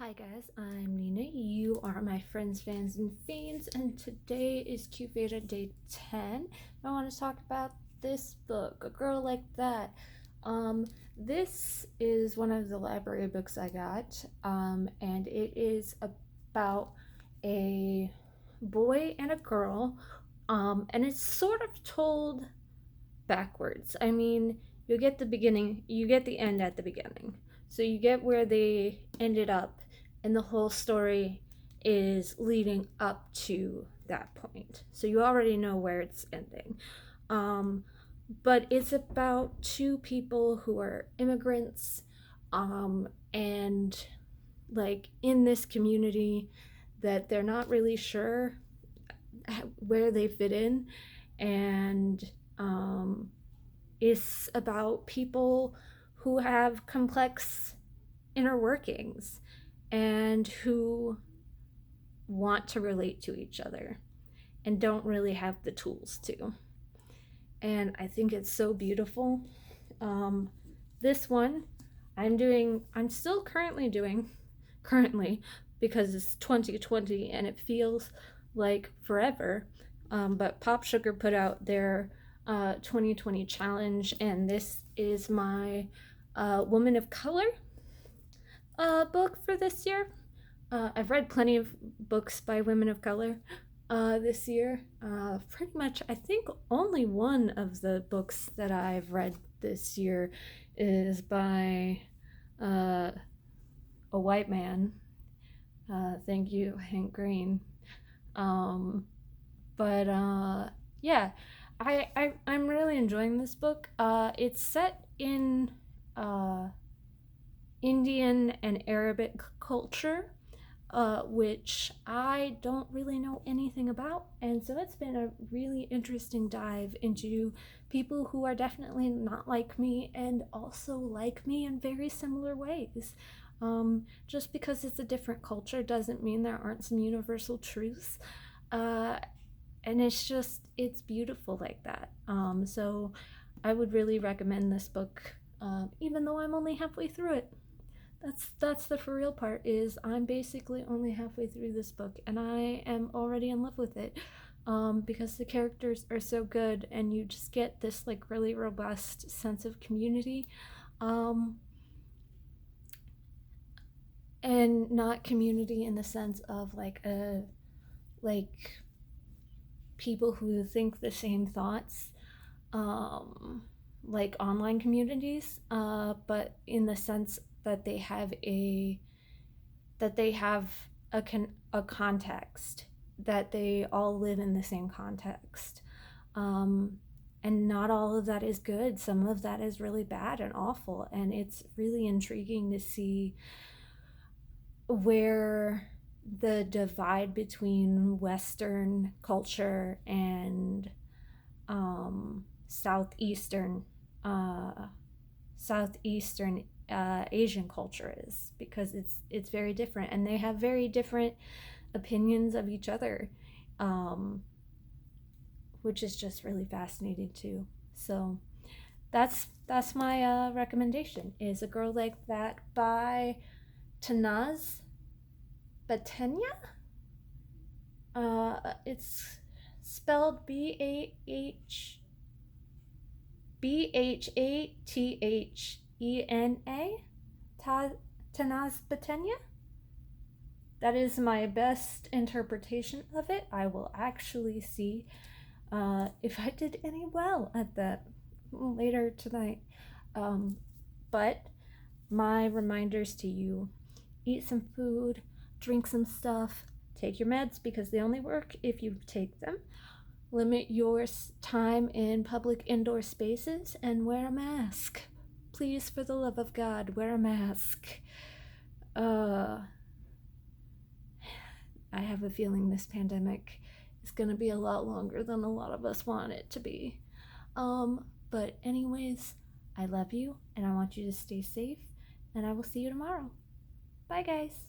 Hi guys, I'm Nina. You are my friends, fans, and fiends, and today is Q Beta Day 10. I want to talk about this book, A Girl Like That. This is one of the library books I got, and it is about a boy and a girl, and it's sort of told backwards. I mean, you get the beginning, you get the end at the beginning. So you get where they ended up, and the whole story is leading up to that point. So you already know where it's ending. But it's about two people who are immigrants, and like in this community that they're not really sure where they fit in, and it's about people who have complex inner workings and who want to relate to each other and don't really have the tools to. And I think it's so beautiful. This one I'm still currently because it's 2020 and it feels like forever. But Pop Sugar put out their 2020 challenge, and this is my Woman of Color book for this year. I've read plenty of books by women of color this year. Pretty much, I think only one of the books that I've read this year is by a white man. Thank you, Hank Green. But yeah, I'm really enjoying this book. It's set in Indian and Arabic culture, which I don't really know anything about. And so it's been a really interesting dive into people who are definitely not like me and also like me in very similar ways. Just because it's a different culture doesn't mean there aren't some universal truths. And it's beautiful like that. So I would really recommend this book, even though I'm only halfway through it. That's the for real part, is I'm basically only halfway through this book and I am already in love with it, because the characters are so good and you just get this like really robust sense of community, and not community in the sense of like people who think the same thoughts, like online communities, but in the sense that they have a context, that they all live in the same context, and not all of that is good. Some of that is really bad and awful, and it's really intriguing to see where the divide between Western culture and southeastern uh, southeastern Asian culture is, because it's very different and they have very different opinions of each other, which is just really fascinating too. So that's my recommendation, is A Girl Like That by Tanaz Batenya. It's spelled Bhathena. Tanaz Batenya. That is my best interpretation of it. I will actually see if I did any well at that later tonight. But my reminders to you: eat some food, drink some stuff, take your meds because they only work if you take them. Limit your time in public indoor spaces and wear a mask. Please, for the love of God, wear a mask. I have a feeling this pandemic is going to be a lot longer than a lot of us want it to be. But anyways, I love you and I want you to stay safe, and I will see you tomorrow. Bye, guys.